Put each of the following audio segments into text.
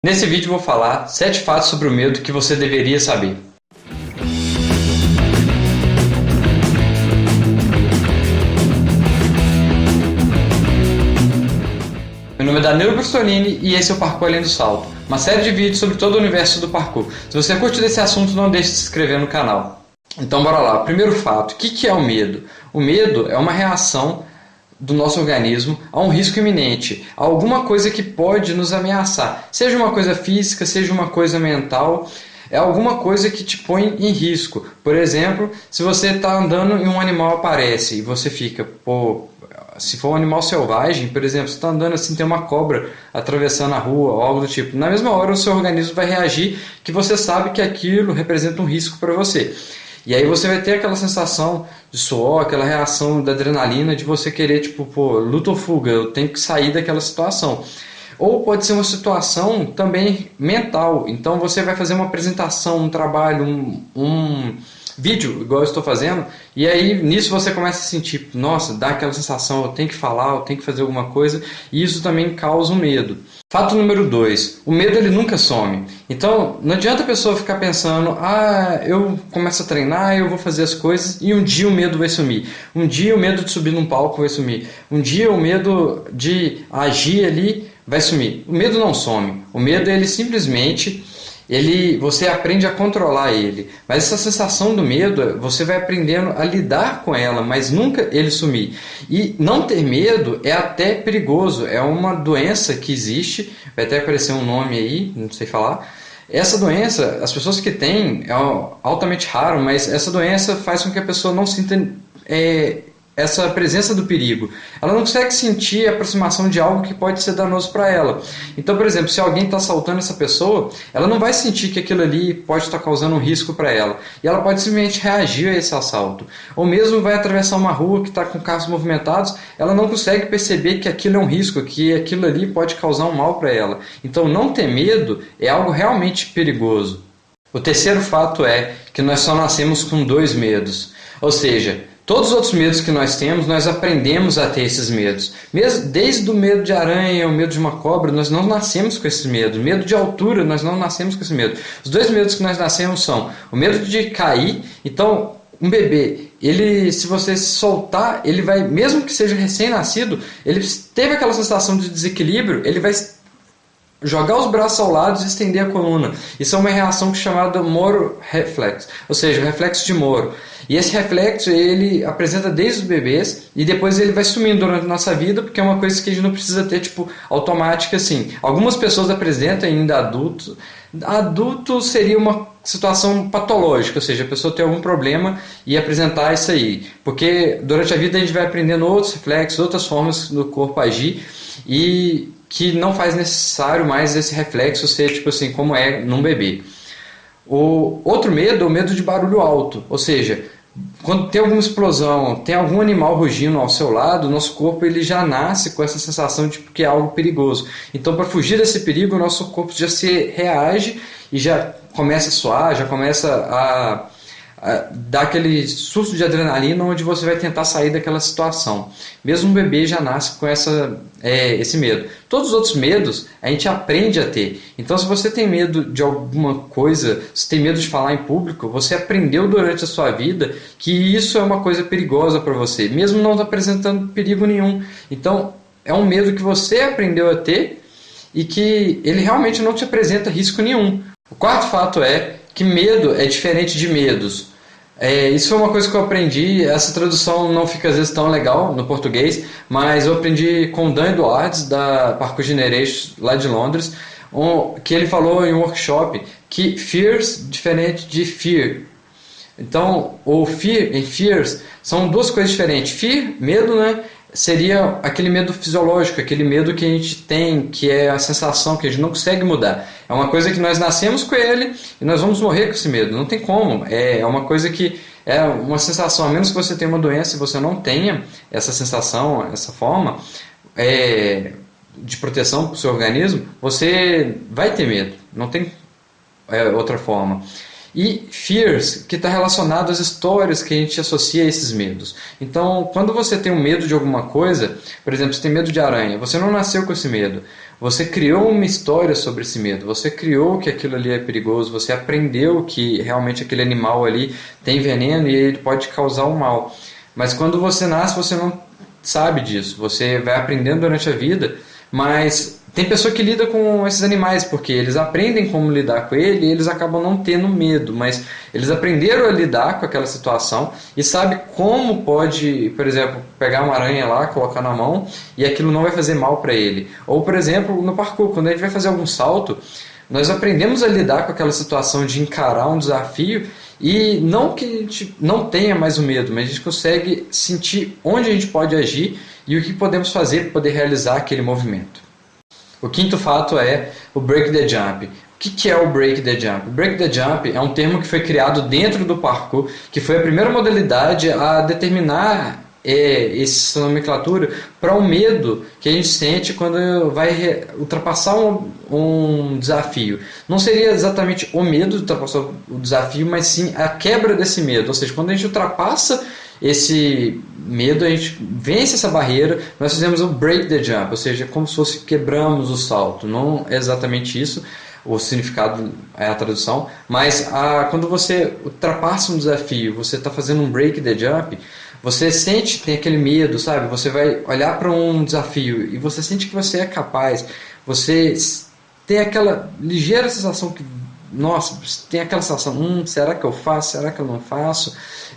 Nesse vídeo vou falar 7 fatos sobre o medo que você deveria saber. Meu nome é Danilo Brustolini e esse é o Parkour Além do Salto, uma série de vídeos sobre todo o universo do parkour. Se você curte desse assunto, não deixe de se inscrever no canal. Então bora lá, primeiro fato, o que é o medo? O medo é uma reação do nosso organismo a um risco iminente, a alguma coisa que pode nos ameaçar, seja uma coisa física, seja uma coisa mental, é alguma coisa que te põe em risco. Por exemplo, se você está andando e um animal aparece e você fica, se for um animal selvagem, por exemplo, você está andando assim, tem uma cobra atravessando a rua ou algo do tipo, na mesma hora o seu organismo vai reagir que você sabe que aquilo representa um risco para você. E aí você vai ter aquela sensação de suor, aquela reação da adrenalina de você querer, luta ou fuga, eu tenho que sair daquela situação. Ou pode ser uma situação também mental, então você vai fazer uma apresentação, um trabalho, um vídeo, igual eu estou fazendo, e aí nisso você começa a sentir, nossa, dá aquela sensação, eu tenho que falar, eu tenho que fazer alguma coisa, e isso também causa um medo. Fato número 2, o medo ele nunca some. Então não adianta a pessoa ficar pensando, eu começo a treinar, eu vou fazer as coisas e um dia o medo vai sumir. Um dia o medo de subir num palco vai sumir. Um dia o medo de agir ali vai sumir. O medo não some. O medo ele simplesmente você aprende a controlar ele, mas essa sensação do medo, você vai aprendendo a lidar com ela, mas nunca ele sumir. E não ter medo é até perigoso, é uma doença que existe, vai até aparecer um nome aí, não sei falar. Essa doença, as pessoas que têm, é altamente raro, mas essa doença faz com que a pessoa não sinta essa presença do perigo. Ela não consegue sentir a aproximação de algo que pode ser danoso para ela. Então, por exemplo, se alguém está assaltando essa pessoa, ela não vai sentir que aquilo ali pode estar causando um risco para ela. E ela pode simplesmente reagir a esse assalto. Ou mesmo vai atravessar uma rua que está com carros movimentados, ela não consegue perceber que aquilo é um risco, que aquilo ali pode causar um mal para ela. Então, não ter medo é algo realmente perigoso. O terceiro fato é que nós só nascemos com 2 medos. Ou seja, todos os outros medos que nós temos, nós aprendemos a ter esses medos. Desde o medo de aranha, o medo de uma cobra, nós não nascemos com esses medos. Medo de altura, nós não nascemos com esse medo. Os 2 medos que nós nascemos são o medo de cair. Então, um bebê, se você se soltar, ele vai, mesmo que seja recém-nascido, ele teve aquela sensação de desequilíbrio, ele vai jogar os braços ao lado e estender a coluna. Isso é uma reação chamada Moro Reflex, ou seja, o reflexo de Moro. E esse reflexo ele apresenta desde os bebês e depois ele vai sumindo durante a nossa vida, porque é uma coisa que a gente não precisa ter automática assim. Algumas pessoas apresentam ainda adultos. Adulto seria uma situação patológica, ou seja, a pessoa tem algum problema e apresentar isso aí. Porque durante a vida a gente vai aprendendo outros reflexos, outras formas do corpo agir e que não faz necessário mais esse reflexo ser como é num bebê. O outro medo é o medo de barulho alto, ou seja, quando tem alguma explosão, tem algum animal rugindo ao seu lado, o nosso corpo ele já nasce com essa sensação de que é algo perigoso. Então, para fugir desse perigo, o nosso corpo já se reage e já começa a suar, já começa a dar aquele surto de adrenalina onde você vai tentar sair daquela situação. Mesmo um bebê já nasce com esse medo. Todos os outros medos a gente aprende a ter. Então, se você tem medo de alguma coisa, se tem medo de falar em público, você aprendeu durante a sua vida que isso é uma coisa perigosa para você, mesmo não apresentando perigo nenhum. Então, é um medo que você aprendeu a ter e que ele realmente não te apresenta risco nenhum. O quarto fato é que medo é diferente de medos. Isso foi uma coisa que eu aprendi, essa tradução não fica às vezes tão legal no português, mas eu aprendi com o Dan Edwards, da Parkour Generation, lá de Londres, que ele falou em um workshop que fears diferente de fear. Então, o fear e fears são 2 coisas diferentes. Fear, medo, né? Seria aquele medo fisiológico, aquele medo que a gente tem, que é a sensação que a gente não consegue mudar. É uma coisa que nós nascemos com ele e nós vamos morrer com esse medo. Não tem como. É uma coisa que é uma sensação, a menos que você tenha uma doença e você não tenha essa sensação, essa forma de proteção para o seu organismo, você vai ter medo. Não tem outra forma. E fears, que está relacionado às histórias que a gente associa a esses medos. Então, quando você tem um medo de alguma coisa, por exemplo, você tem medo de aranha, você não nasceu com esse medo. Você criou uma história sobre esse medo, você criou que aquilo ali é perigoso, você aprendeu que realmente aquele animal ali tem veneno e ele pode causar um mal. Mas quando você nasce, você não sabe disso, você vai aprendendo durante a vida, mas tem pessoa que lida com esses animais porque eles aprendem como lidar com ele e eles acabam não tendo medo, mas eles aprenderam a lidar com aquela situação e sabe como pode, por exemplo, pegar uma aranha lá, colocar na mão e aquilo não vai fazer mal para ele. Ou, por exemplo, no parkour, quando a gente vai fazer algum salto, nós aprendemos a lidar com aquela situação de encarar um desafio e não que a gente não tenha mais o medo, mas a gente consegue sentir onde a gente pode agir e o que podemos fazer para poder realizar aquele movimento. O quinto fato é o Break the Jump. O que é o Break the Jump? O Break the Jump é um termo que foi criado dentro do parkour, que foi a primeira modalidade a determinar essa nomenclatura para o medo que a gente sente quando vai ultrapassar um desafio. Não seria exatamente o medo de ultrapassar o desafio, mas sim a quebra desse medo. Ou seja, quando a gente ultrapassa esse medo, a gente vence essa barreira, nós fizemos o break the jump, ou seja, como se fosse quebramos o salto. Não é exatamente isso, o significado é a tradução, mas quando você ultrapassa um desafio, você está fazendo um break the jump, você sente, tem aquele medo, sabe? Você vai olhar para um desafio e você sente que você é capaz, você tem aquela ligeira sensação que, nossa, tem aquela sensação, será que eu faço, será que eu não faço?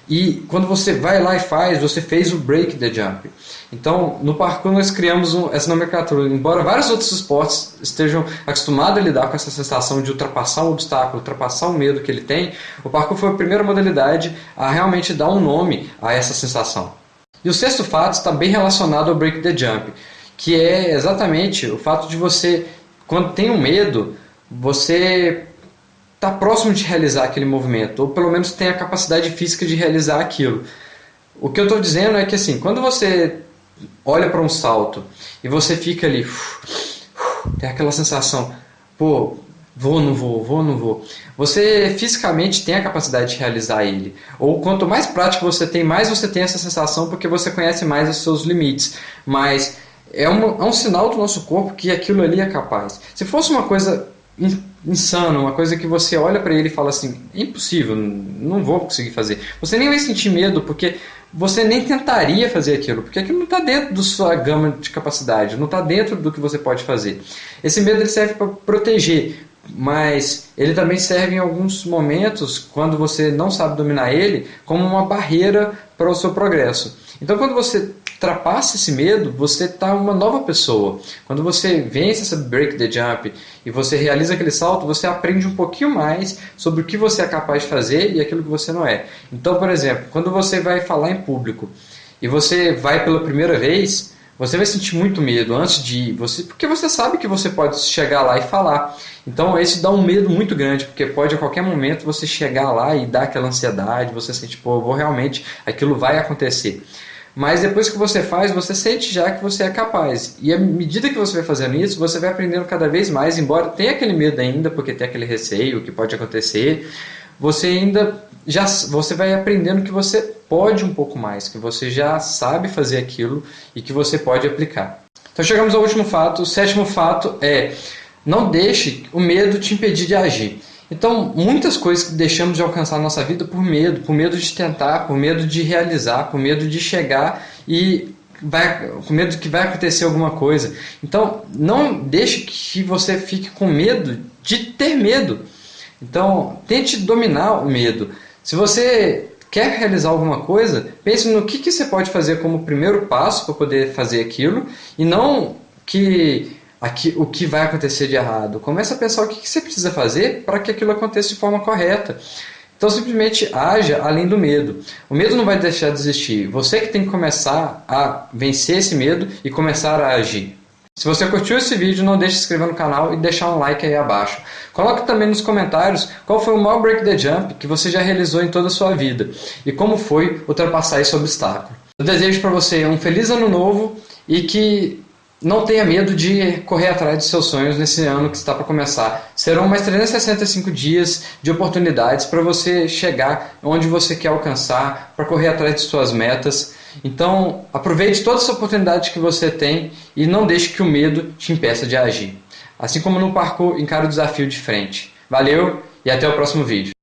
E quando você vai lá e faz, você fez o break the jump. Então, no parkour nós criamos essa nomenclatura. Embora vários outros esportes estejam acostumados a lidar com essa sensação de ultrapassar um obstáculo, ultrapassar o medo que ele tem, o parkour foi a primeira modalidade a realmente dar um nome a essa sensação. E o sexto fato está bem relacionado ao break the jump, que é exatamente o fato de você, quando tem um medo, você está próximo de realizar aquele movimento, ou pelo menos tem a capacidade física de realizar aquilo. O que eu estou dizendo é que assim, quando você olha para um salto e você fica ali, tem aquela sensação, pô, vou, não vou, vou, não vou. Você fisicamente tem a capacidade de realizar ele. Ou quanto mais prática você tem, mais você tem essa sensação porque você conhece mais os seus limites. Mas é um sinal do nosso corpo que aquilo ali é capaz. Se fosse uma coisa insano, uma coisa que você olha para ele e fala assim, impossível, não vou conseguir fazer. Você nem vai sentir medo, porque você nem tentaria fazer aquilo, porque aquilo não está dentro da sua gama de capacidade, não está dentro do que você pode fazer. Esse medo ele serve para proteger, mas ele também serve em alguns momentos, quando você não sabe dominar ele, como uma barreira para o seu progresso. Então, quando você ultrapassa esse medo, você está uma nova pessoa. Quando você vence essa break the jump e você realiza aquele salto, você aprende um pouquinho mais sobre o que você é capaz de fazer e aquilo que você não é. Então, por exemplo, quando você vai falar em público e você vai pela primeira vez, você vai sentir muito medo antes de ir, porque você sabe que você pode chegar lá e falar. Então, isso dá um medo muito grande, porque pode a qualquer momento você chegar lá e dar aquela ansiedade, você sente, pô, aquilo vai acontecer. Mas depois que você faz, você sente já que você é capaz. E à medida que você vai fazendo isso, você vai aprendendo cada vez mais, embora tenha aquele medo ainda, porque tem aquele receio que pode acontecer, você vai aprendendo que você pode um pouco mais, que você já sabe fazer aquilo e que você pode aplicar. Então chegamos ao último fato. O sétimo fato é: não deixe o medo te impedir de agir. Então, muitas coisas que deixamos de alcançar na nossa vida por medo de tentar, por medo de realizar, por medo de chegar e com medo de que vai acontecer alguma coisa. Então, não deixe que você fique com medo de ter medo. Então, tente dominar o medo. Se você quer realizar alguma coisa, pense no que você pode fazer como primeiro passo para poder fazer aquilo e não o que vai acontecer de errado. Comece a pensar o que você precisa fazer para que aquilo aconteça de forma correta. Então simplesmente haja além do medo. O medo não vai deixar de existir. Você que tem que começar a vencer esse medo e começar a agir. Se você curtiu esse vídeo, não deixe de se inscrever no canal e deixar um like aí abaixo. Coloque também nos comentários qual foi o maior break the jump que você já realizou em toda a sua vida e como foi ultrapassar esse obstáculo. Eu desejo para você um feliz ano novo e que não tenha medo de correr atrás de seus sonhos nesse ano que está para começar. Serão mais 365 dias de oportunidades para você chegar onde você quer alcançar, para correr atrás de suas metas. Então, aproveite todas as oportunidades que você tem e não deixe que o medo te impeça de agir. Assim como no parkour, encare o desafio de frente. Valeu e até o próximo vídeo.